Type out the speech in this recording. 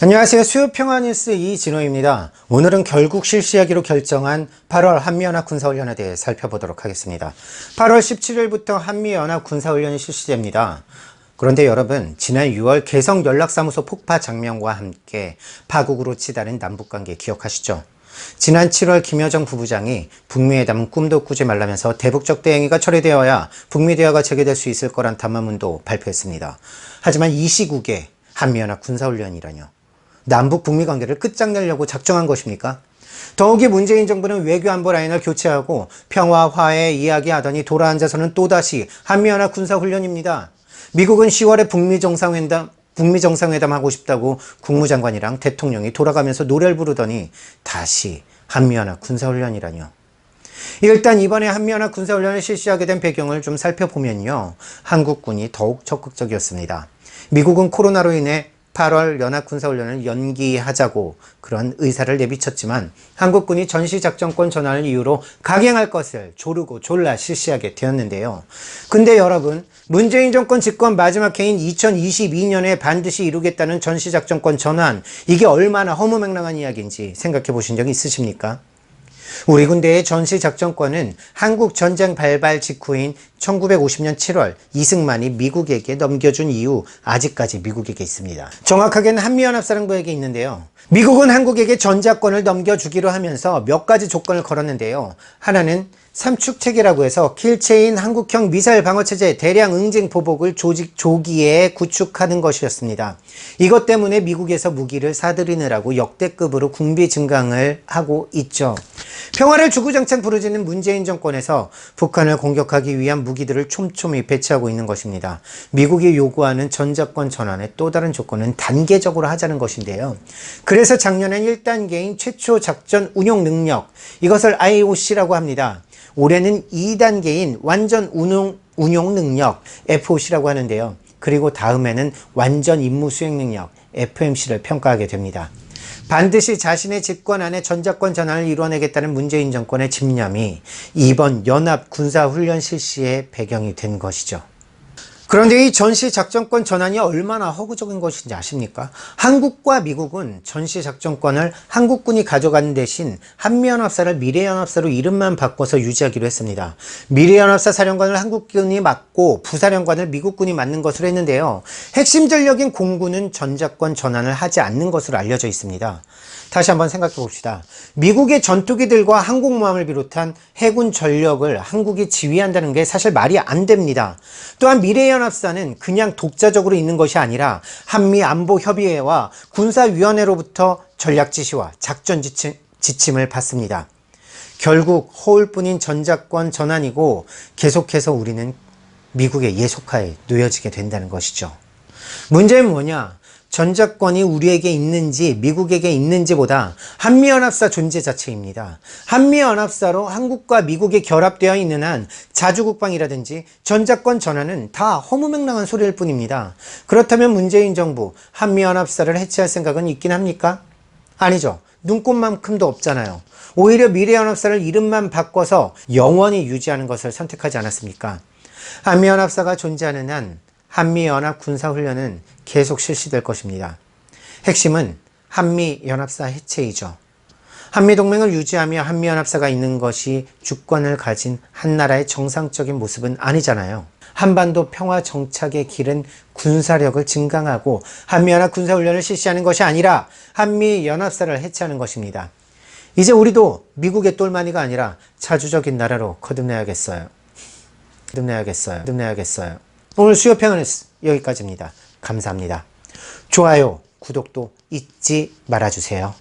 안녕하세요. 수요평화뉴스 이진호입니다. 오늘은 결국 실시하기로 결정한 8월 한미연합 군사훈련에 대해 살펴보도록 하겠습니다. 8월 17일부터 한미연합 군사훈련이 실시됩니다. 그런데 여러분, 지난 6월 개성 연락사무소 폭파 장면과 함께 파국으로 치달은 남북관계 기억하시죠? 지난 7월 김여정 부부장이 북미회담은 꿈도 꾸지 말라면서 대북적 대행위가 처리되어야 북미 대화가 재개될 수 있을 거란 담화문도 발표했습니다. 하지만 이 시국에 한미연합 군사훈련이라뇨. 남북 북미 관계를 끝장내려고 작정한 것입니까? 더욱이 문재인 정부는 외교안보 라인을 교체하고 평화, 화해 이야기하더니 돌아앉아서는 또다시 한미연합 군사훈련입니다. 미국은 10월에 북미 정상회담 하고 싶다고 국무장관이랑 대통령이 돌아가면서 노래를 부르더니 다시 한미연합 군사훈련이라뇨. 일단 이번에 한미연합 군사훈련을 실시하게 된 배경을 좀 살펴보면요. 한국군이 더욱 적극적이었습니다. 미국은 코로나로 인해 8월 연합군사훈련을 연기하자고 그런 의사를 내비쳤지만 한국군이 전시작전권 전환을 이유로 강행할 것을 조르고 졸라 실시하게 되었는데요. 근데 여러분, 문재인 정권 집권 마지막 해인 2022년에 반드시 이루겠다는 전시작전권 전환, 이게 얼마나 허무맹랑한 이야기인지 생각해 보신 적 있으십니까? 우리 군대의 전시작전권은 한국 전쟁 발발 직후인 1950년 7월 이승만이 미국에게 넘겨준 이후 아직까지 미국에게 있습니다. 정확하게는 한미연합사령부에게 있는데요. 미국은 한국에게 전자권을 넘겨주기로 하면서 몇 가지 조건을 걸었는데요. 하나는 삼축체계라고 해서 킬체인 한국형 미사일 방어체제 대량 응징 보복을 조기에 구축하는 것이었습니다. 이것 때문에 미국에서 무기를 사들이느라고 역대급으로 군비 증강을 하고 있죠. 평화를 주구장창 부르짖는 문재인 정권에서 북한을 공격하기 위한 무기들을 촘촘히 배치하고 있는 것입니다. 미국이 요구하는 전자권 전환의 또 다른 조건은 단계적으로 하자는 것인데요. 그래서 작년엔 1단계인 최초 작전 운용 능력, 이것을 IOC라고 합니다. 올해는 2단계인 완전 운용 능력, FOC라고 하는데요. 그리고 다음에는 완전 임무 수행 능력, FMC를 평가하게 됩니다. 반드시 자신의 집권 안에 전자권 전환을 이뤄내겠다는 문재인 정권의 집념이 이번 연합 군사훈련 실시의 배경이 된 것이죠. 그런데 이 전시작전권 전환이 얼마나 허구적인 것인지 아십니까? 한국과 미국은 전시작전권을 한국군이 가져가는 대신 한미연합사를 미래연합사로 이름만 바꿔서 유지하기로 했습니다. 미래연합사 사령관을 한국군이 맡고 부사령관을 미국군이 맡는 것으로 했는데요. 핵심 전력인 공군은 전자권 전환을 하지 않는 것으로 알려져 있습니다. 다시 한번 생각해 봅시다. 미국의 전투기들과 항공모함을 비롯한 해군 전력을 한국이 지휘한다는 게 사실 말이 안 됩니다. 또한 미래연합사는 그냥 독자적으로 있는 것이 아니라 한미안보협의회와 군사위원회로부터 전략 지시와 작전 지침을 받습니다. 결국 허울뿐인 전자권 전환이고 계속해서 우리는 미국의 예속하에 놓여지게 된다는 것이죠. 문제는 뭐냐? 전자권이 우리에게 있는지 미국에게 있는지보다 한미연합사 존재 자체입니다. 한미연합사로 한국과 미국이 결합되어 있는 한 자주국방이라든지 전자권 전환은 다 허무맹랑한 소리일 뿐입니다. 그렇다면 문재인 정부 한미연합사를 해체할 생각은 있긴 합니까? 아니죠. 눈꼽만큼도 없잖아요. 오히려 미래연합사를 이름만 바꿔서 영원히 유지하는 것을 선택하지 않았습니까? 한미연합사가 존재하는 한 한미연합 군사훈련은 계속 실시될 것입니다. 핵심은 한미연합사 해체이죠. 한미동맹을 유지하며 한미연합사가 있는 것이 주권을 가진 한 나라의 정상적인 모습은 아니잖아요. 한반도 평화 정착의 길은 군사력을 증강하고 한미연합 군사훈련을 실시하는 것이 아니라 한미연합사를 해체하는 것입니다. 이제 우리도 미국의 똘마니가 아니라 자주적인 나라로 거듭나야겠어요. 오늘 수요평화뉴스 여기까지입니다. 감사합니다. 좋아요, 구독도 잊지 말아주세요.